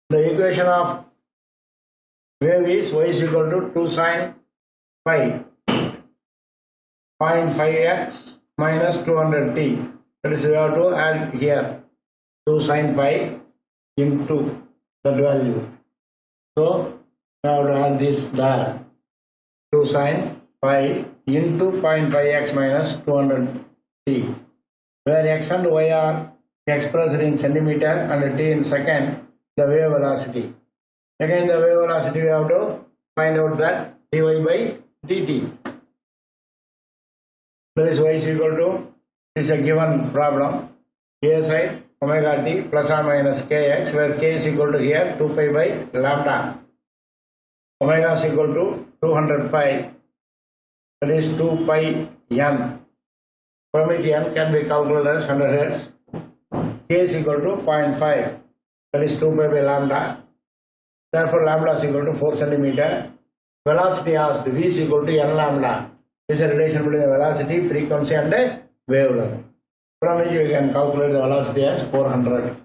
The equation of wave is y is equal to 2 sin pi 0.5x minus 200t. That is, we have to add here 2 sin pi into that value. So we have to add this there. 2 sin pi into 0.5x minus 200t, where x and y are expressed in centimeter and t in second, the wave velocity. Again, the wave velocity we have to find out that dy by dt. That is y is equal to, this is a given problem, a sine omega t plus or minus kx, where k is equal to here 2 pi by lambda. Omega is equal to 200 pi, that is 2 pi n, from which n can be calculated as 100 hertz. K is equal to 0.5, that is 2 pi by lambda. Therefore, lambda is equal to 4 centimeter. Velocity asked, v is equal to n lambda. This is a relation between the velocity, frequency and the wavelength, from which we can calculate the velocity as 400.